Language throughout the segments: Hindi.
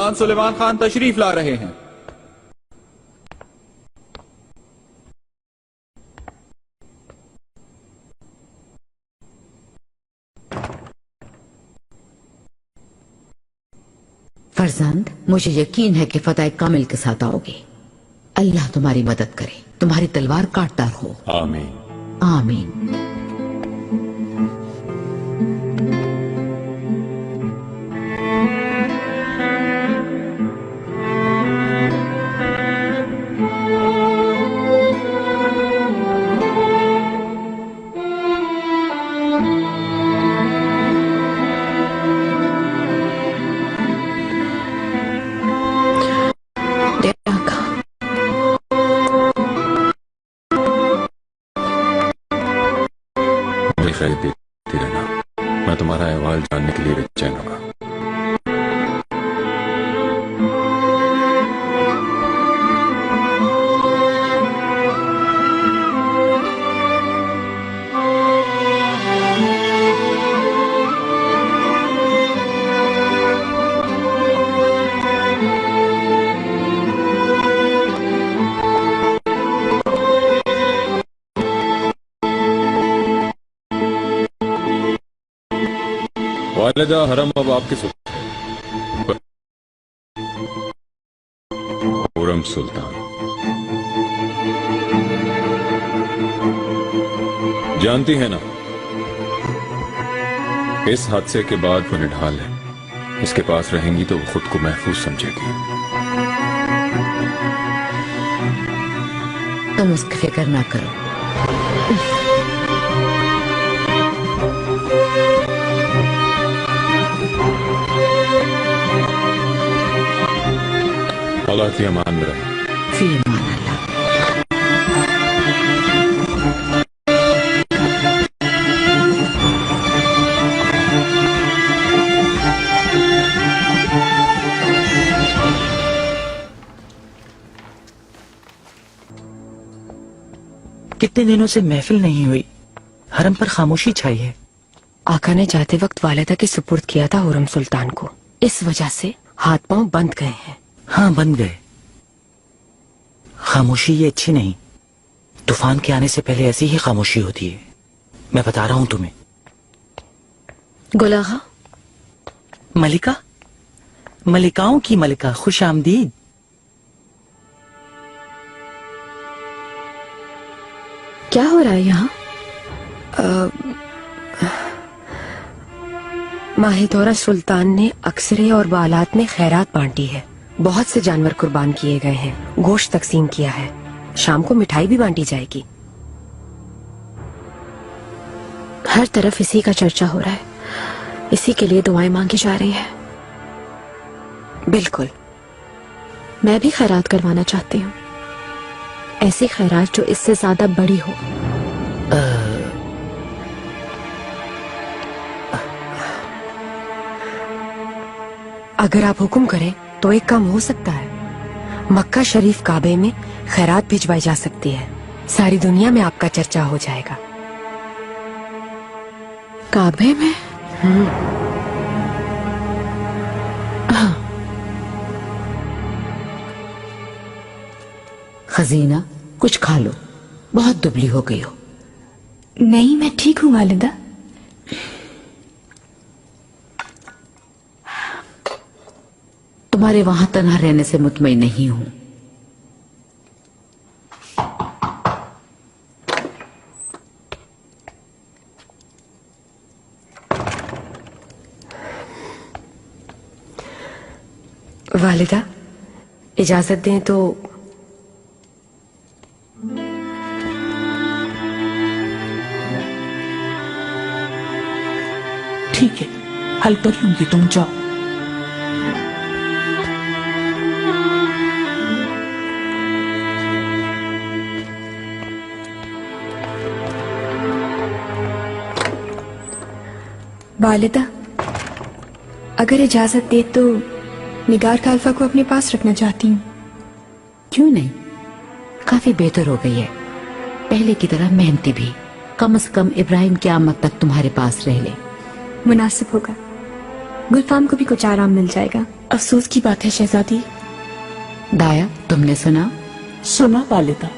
सुल्तान सुलेमान खान तशरीफ ला रहे हैं। फरजंद, मुझे यकीन है कि फतह कामिल के साथ आओगे। अल्लाह तुम्हारी मदद करे, तुम्हारी तलवार काटदार हो। आमीन। आमीन। देखती रहना, मैं तुम्हारा अहवाल जानने के लिए बेचैन होगा। वालिदा, हरम अब आपके खुर्रम सुल्तान। जानती है ना, इस हादसे के बाद वो निढाल है। इसके पास रहेंगी तो वो खुद को महफूज समझेगी। तुम उसकी फिक्र ना करो। अल्लाह की अमान में रहे। फी अमान अल्लाह। कितने दिनों से महफिल नहीं हुई, हरम पर खामोशी छाई है। आका ने जाते वक्त वालिदा के सुपुर्द किया था हुर्रम सुल्तान को, इस वजह से हाथ पांव बंद गए हैं। हाँ, बंद गए। खामोशी ये अच्छी नहीं। तूफान के आने से पहले ऐसी ही खामोशी होती है। मैं बता रहा हूं तुम्हें। गुल आगा। मलिका, मलिकाओं की मलिका, खुश आमदीद। क्या हो रहा है यहाँ? माहिदौरा सुल्तान ने अक्सरे और बालात में खैरात बांटी है। बहुत से जानवर कुर्बान किए गए हैं, गोश्त तकसीम किया है। शाम को मिठाई भी बांटी जाएगी। हर तरफ इसी का चर्चा हो रहा है, इसी के लिए दुआएं मांगी जा रही है। बिल्कुल, मैं भी खैरात करवाना चाहती हूँ, ऐसी खैरात जो इससे ज्यादा बड़ी हो। अगर आप हुक्म करें तो एक काम हो सकता है। मक्का शरीफ काबे में खैरात भिजवाई जा सकती है। सारी दुनिया में आपका चर्चा हो जाएगा। काबे में? खजीना, कुछ खा लो, बहुत दुबली हो गई हो। नहीं, मैं ठीक हूँ वालिदा। तुम्हारे वहां तन्हा रहने से मुतमईन नहीं हूं। वालिदा, इजाजत दें तो। ठीक है, हल कर लूंगी, तुम जाओ। वालिदा, अगर इजाजत दे तो निगार खालफा को अपने पास रखना चाहती हूँ। क्यों नहीं, काफी बेहतर हो गई है। पहले की तरह मेहनती भी। कम से कम इब्राहिम की आमद तक तुम्हारे पास रह ले। मुनासिब होगा, गुलफाम को भी कुछ आराम मिल जाएगा। अफसोस की बात है शहजादी। दाया, तुमने सुना? सुना वालिदा।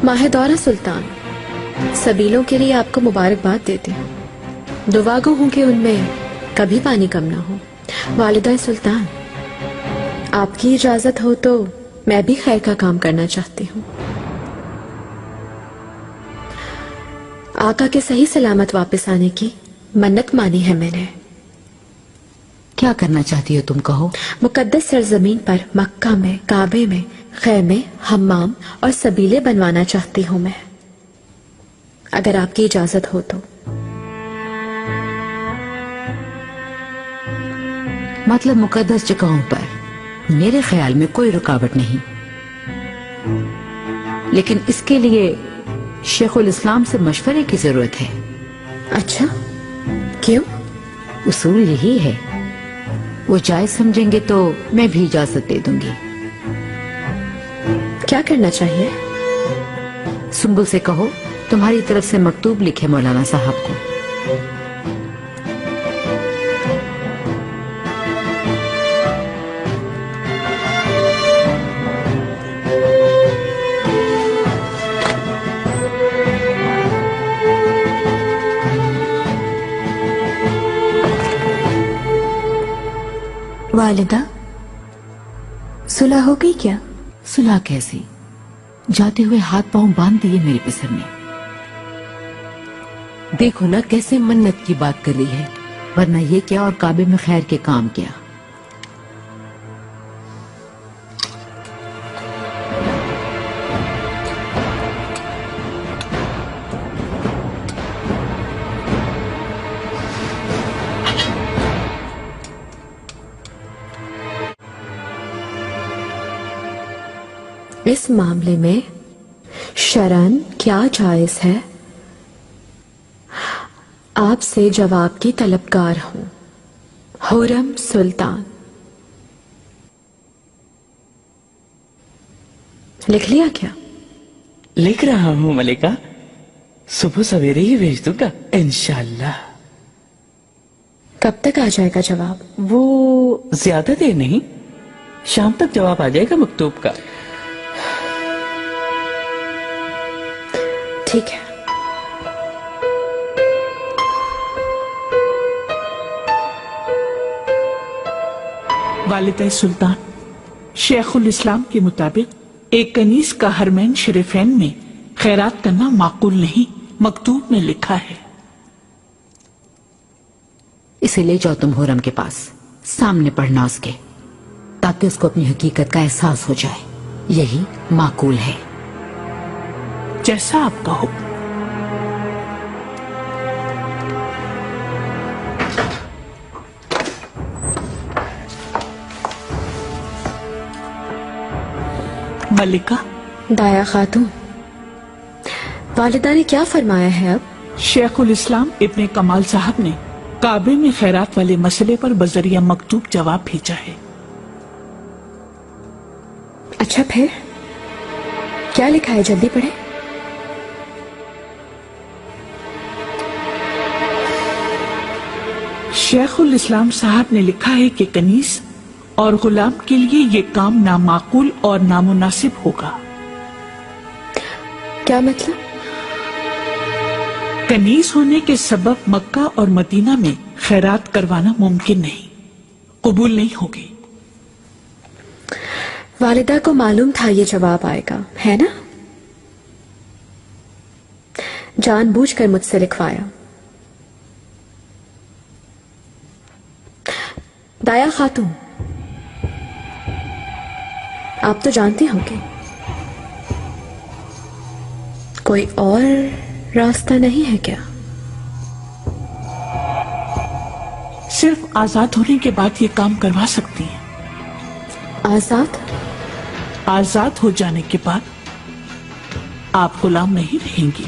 माहिदौरा सुल्तान, सबीलों के लिए आपको मुबारकबाद देते हैं। दुआ गो हूं कि उनमें कभी पानी कम ना हो। वालिदा सुल्तान, आपकी इजाजत हो तो मैं भी खैर का काम करना चाहती हूँ। आका के सही सलामत वापस आने की मन्नत मानी है मैंने। क्या करना चाहती हो तुम, कहो। मुकद्दस सरजमीन पर मक्का में, काबे में खैमे, हम्माम और सबीले बनवाना चाहती हूँ मैं, अगर आपकी इजाजत हो तो। मतलब मुकद्दस जगहों पर मेरे ख्याल में कोई रुकावट नहीं, लेकिन इसके लिए शेखुल इस्लाम से मशवरे की जरूरत है। अच्छा, क्यों? उसूल यही है, वो जायज समझेंगे तो मैं भी इजाजत दे दूंगी। क्या करना चाहिए? सुंबुल से कहो तुम्हारी तरफ से मकतूब लिखे मौलाना साहब को। वालिदा, सुलह हो गई क्या? सुलह कैसी? जाते हुए हाथ पांव बांध दिए मेरे पिसर ने। देखो ना कैसे मन्नत की बात कर रही है। वरना ये क्या, और काबे में खैर के काम क्या। इस मामले में शरन क्या जायज है? आपसे जवाब की तलबगार हूं। हुरम सुल्तान। लिख लिया क्या? लिख रहा हूँ मलिका, सुबह सवेरे ही भेज दूंगा इंशाल्लाह। कब तक आ जाएगा जवाब? वो ज्यादा देर नहीं, शाम तक जवाब आ जाएगा मकतूब का। ठीक है। वालिदा सुल्तान, शेखुल इस्लाम के मुताबिक एक कनीज का हरमैन शरीफैन में खैरात करना माकूल नहीं, मकतूब में लिखा है। इसे ले जाओ तुम हुरम के पास, सामने पढ़ना उसके, ताकि उसको अपनी हकीकत का एहसास हो जाए। यही माकूल है। जैसा आप कहो। मलिका। दाया खातून, वालिदा ने क्या फरमाया है अब? शेखुल इस्लाम इब्ने कमाल साहब ने काबे में खैरात वाले मसले पर बजरिया मकतूब जवाब भेजा है। अच्छा, फिर क्या लिखा है? जल्दी पढ़े। शेखुल इस्लाम साहब ने लिखा है कि कनीस और गुलाम के लिए ये काम नामाकूल और नामुनासिब होगा। क्या मतलब? कनीस होने के सबब मक्का और मदीना में खैरात करवाना मुमकिन नहीं, कबूल नहीं होगी। वालिदा को मालूम था ये जवाब आएगा, है ना? जानबूझकर मुझसे लिखवाया। दाया खातून, आप तो जानते होंगे कोई और रास्ता नहीं है क्या? सिर्फ आजाद होने के बाद ये काम करवा सकती हैं। आजाद? आजाद हो जाने के बाद आप गुलाम नहीं रहेंगी।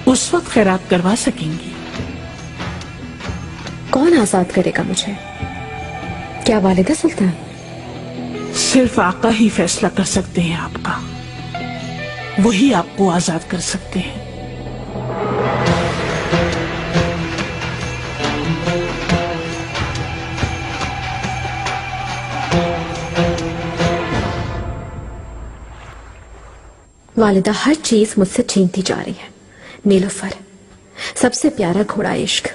उस वक्त खैरात करवा सकेंगी। कौन आजाद करेगा मुझे? क्या वालिदा सुल्तान? सिर्फ आका ही फैसला कर सकते हैं आपका, वही आपको आजाद कर सकते हैं। वालिदा हर चीज मुझसे छीनती जा रही है। नीलोफर, सबसे प्यारा घोड़ा इश्क,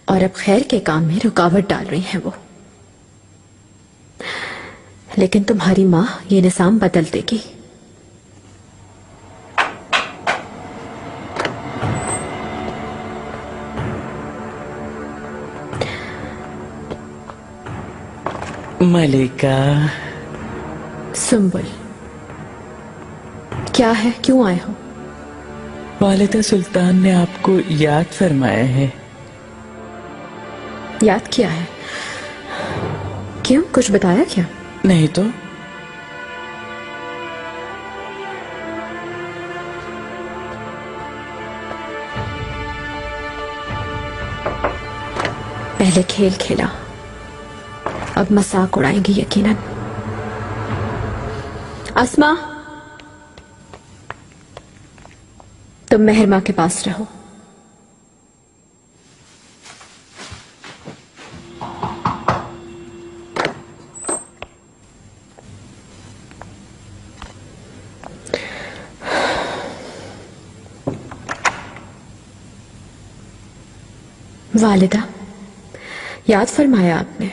और अब खैर के काम में रुकावट डाल रही हैं वो। लेकिन तुम्हारी मां ये निजाम बदल देगी। मलिका। सुंबुल, क्या है, क्यों आए हो? वालिदा सुल्तान ने आपको याद फरमाया है। याद किया है? क्यों, कुछ बताया क्या? नहीं तो। पहले खेल खेला, अब मजाक उड़ाएंगी यकीनन। अस्मा, तुम मेहर मां के पास रहो। वालिदा, याद फरमाया आपने?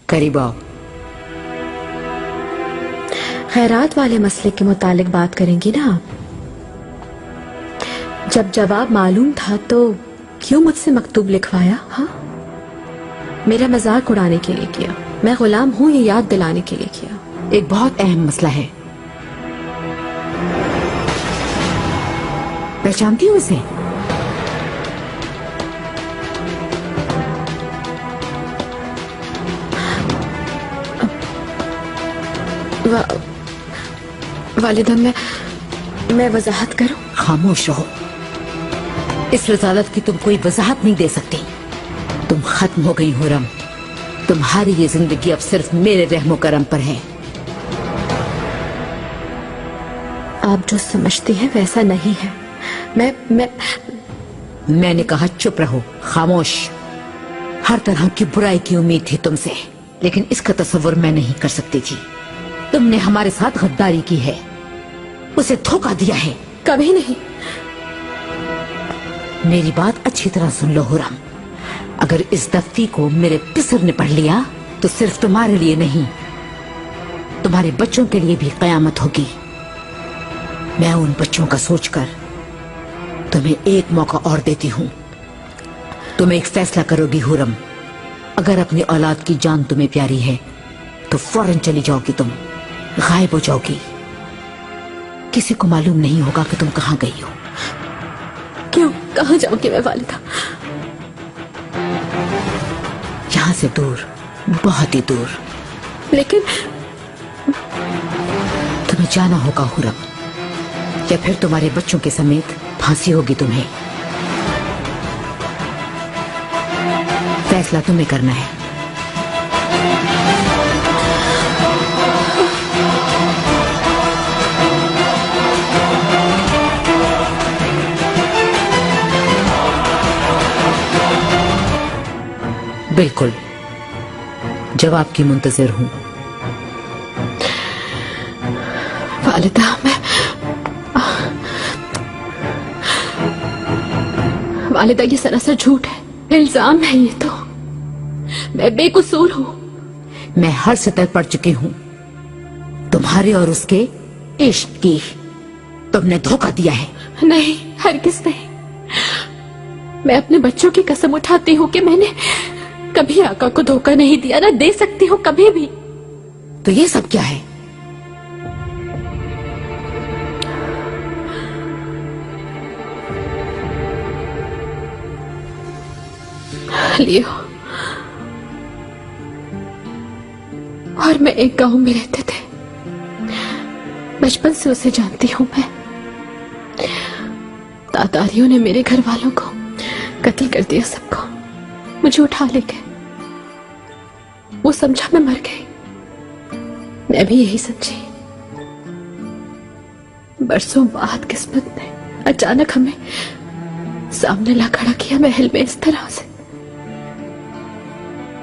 करीब आओ। खैरात वाले मसले के मुतालिक बात करेंगी ना आप? जब जवाब मालूम था तो क्यों मुझसे मकतूब लिखवाया? हाँ, मेरा मजाक उड़ाने के लिए किया। मैं गुलाम हूं ये याद दिलाने के लिए किया। एक बहुत अहम मसला है। पहचानती हो उसे? वालिदा, मैं वजाहत करूं? खामोश रहो। इस रसालत की तुम कोई वजाहत नहीं दे सकती। तुम खत्म हो गई हुरम। तुम्हारी ये जिंदगी अब सिर्फ मेरे रहमो करम पर है। आप जो समझती हैं वैसा नहीं है। मैंने कहा चुप रहो, खामोश। हर तरह की बुराई की उम्मीद थी तुमसे, लेकिन इसका तस्वुर मैं नहीं कर सकती थी। तुमने हमारे साथ गद्दारी की है, उसे धोखा दिया है। कभी नहीं। मेरी बात अच्छी तरह सुन लो हुरम। अगर इस दफ्ती को मेरे पिसर ने पढ़ लिया तो सिर्फ तुम्हारे लिए नहीं, तुम्हारे बच्चों के लिए भी कयामत होगी। मैं उन बच्चों का सोचकर तुम्हें एक मौका और देती हूँ। तुम एक फैसला करोगी हुरम। अगर अपनी औलाद की जान तुम्हें प्यारी है तो फौरन चली जाओगी, तुम गायब हो जाओगी। किसी को मालूम नहीं होगा कि तुम कहाँ गई हो। क्यों, कहाँ जाऊंगी मैं वालिदा? यहाँ से दूर, बहुत ही दूर। लेकिन तुम्हें जाना होगा हुरम, या फिर तुम्हारे बच्चों के समेत फांसी होगी तुम्हें। फैसला तुम्हें करना है। बिल्कुल, जवाब की मुंतजिर हूं। वालिदा, वालिदा, ये सरासर झूठ है, इल्जाम है ये तो। मैं बेकसूर हूं। मैं हर सतह पढ़ चुकी हूं तुम्हारे और उसके इश्क की। तुमने धोखा दिया है। नहीं, हरगिज़ नहीं। मैं अपने बच्चों की कसम उठाती हूँ कि मैंने कभी आका को धोखा नहीं दिया, ना दे सकती हूँ कभी भी। तो ये सब क्या है? लियो और मैं एक गांव में रहते थे। बचपन से उसे जानती हूं मैं। नादारियों ने मेरे घर वालों को कत्ल कर दिया, सबको। मुझे उठा ले गए। वो समझा मैं मर गई, मैं भी यही समझी। बरसों बाद किस्मत ने अचानक हमें सामने ला खड़ा किया महल में इस तरह से।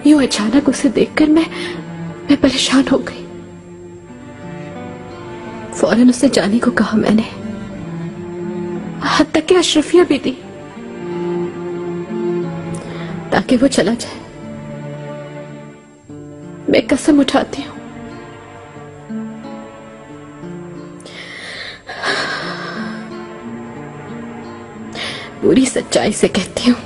यूं अचानक उसे देखकर मैं परेशान हो गई। फौरन उसे जाने को कहा मैंने, हद तक कि अशरफिया भी दी ताकि वो चला जाए। मैं कसम उठाती हूं, पूरी सच्चाई से कहती हूं,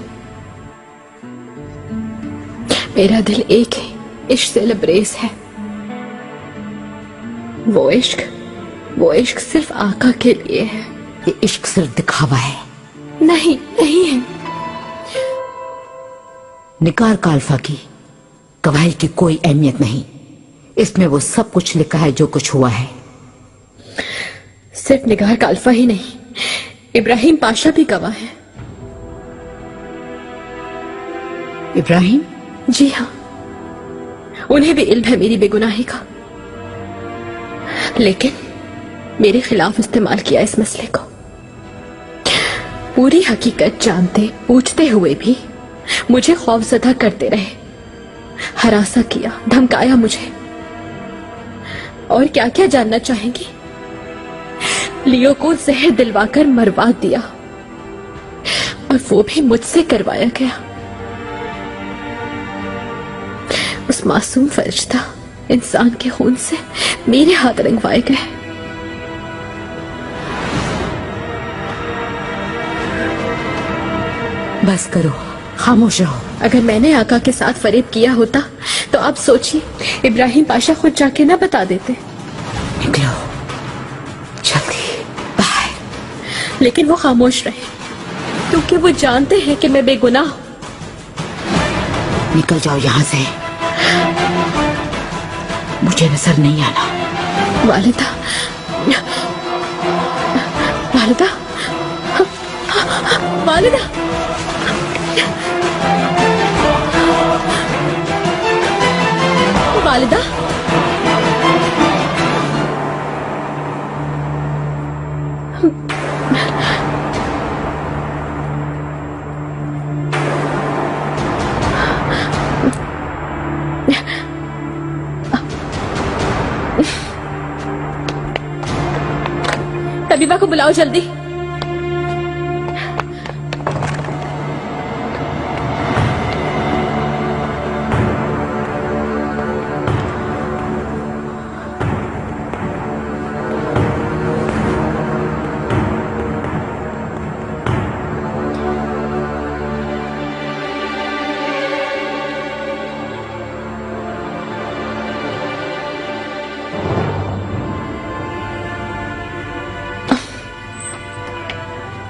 मेरा दिल एक ही इश्क से लबरेज है। वो इश्क सिर्फ आका के लिए है। ये इश्क सिर्फ दिखावा है। नहीं नहीं है। निकार का अल्फा की गवाही की कोई अहमियत नहीं। इसमें वो सब कुछ लिखा है जो कुछ हुआ है। सिर्फ निगार का अल्फा ही नहीं, इब्राहिम पाशा भी गवाह है। इब्राहिम? जी हाँ, उन्हें भी इल्म है मेरी बेगुनाही का, लेकिन मेरे खिलाफ इस्तेमाल किया इस मसले को। पूरी हकीकत जानते पूछते हुए भी मुझे खौफजदा करते रहे, हरासा किया, धमकाया मुझे। और क्या क्या जानना चाहेंगी? लियो को जहर दिलवाकर मरवा दिया, और वो भी मुझसे करवाया गया। उस मासूम फरिश्ता इंसान के खून से मेरे हाथ रंगवाए गए। बस करो, खामोश रहो। अगर मैंने आका के साथ फरेब किया होता तो आप सोचिए, इब्राहिम पाशा खुद जाके ना बता देते। निकलो जल्दी बाहर। लेकिन वो खामोश रहे, क्योंकि वो जानते हैं कि मैं बेगुनाह हूं। निकल जाओ यहां से, मुझे नजर नहीं आना। वालिदा, वालिदा, वालिदा, वालिदा। तबीबा को बुलाओ जल्दी।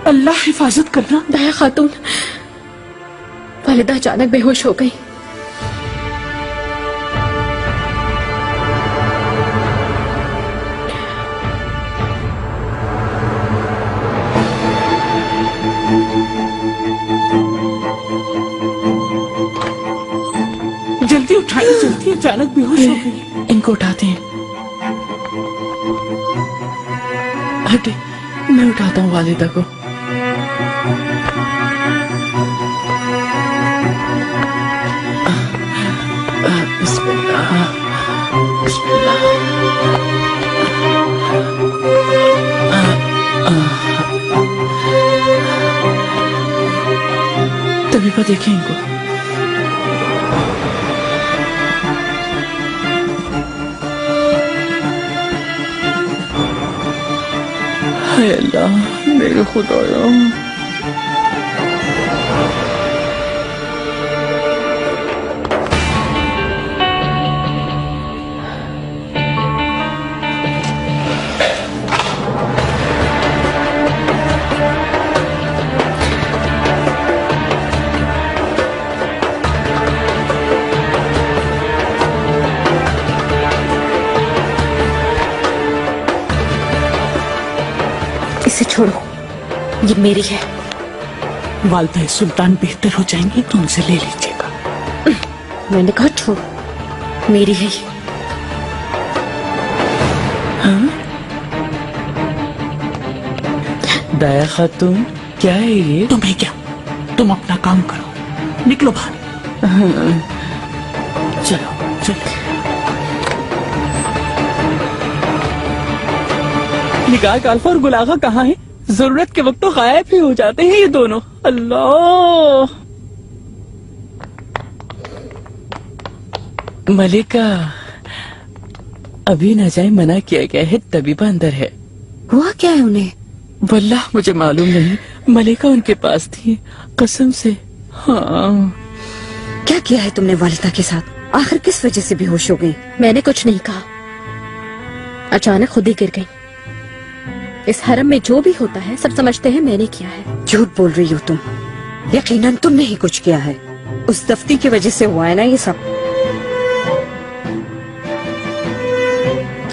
अल्लाह हिफाजत करना। दया खातून, वालिदा अचानक बेहोश हो गई। जल्दी उठाइए, जल्दी, अचानक बेहोश हो गई। इनको उठाते हैं। हटे, मैं उठाता हूँ वालिदा को। बिस्मिल्लाह, बिस्मिल्लाह। तबीबा देखें इनको। हाय अल्लाह, मेरे खुदाया। इसे छोड़ो, ये मेरी है। वालदा सुल्तान बेहतर हो जाएंगी तो उनसे ले लीजिएगा। मैंने कहा छोड़, मेरी है ये। दाया खातून, क्या है ये? तुम्हें क्या, तुम अपना काम करो, निकलो बाहर। चलो चलो। निगाह काल्फा और गुलागा कहाँ है? जरूरत के वक्त तो गायब ही हो जाते हैं ये दोनों। अल्लाह। मलिका, अभी न जाए, मना किया गया है, तबीबा अंदर है। हुआ क्या है उन्हें? वल्लाह मुझे मालूम नहीं, मलिका उनके पास थी, कसम से। हाँ। क्या किया है तुमने वालिदा के साथ? आखिर किस वजह से बेहोश हो गई? मैंने कुछ नहीं कहा, अचानक खुद ही गिर गई। इस हरम में जो भी होता है सब समझते हैं मैंने किया है। झूठ बोल रही हो तुम। यकीनन तुमने ही कुछ किया है। उस दफ्ती की वजह से हुआ है ना ये सब।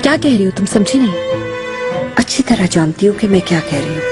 क्या कह रही हो तुम? समझी नहीं। अच्छी तरह जानती हूँ कि मैं क्या कह रही हूँ।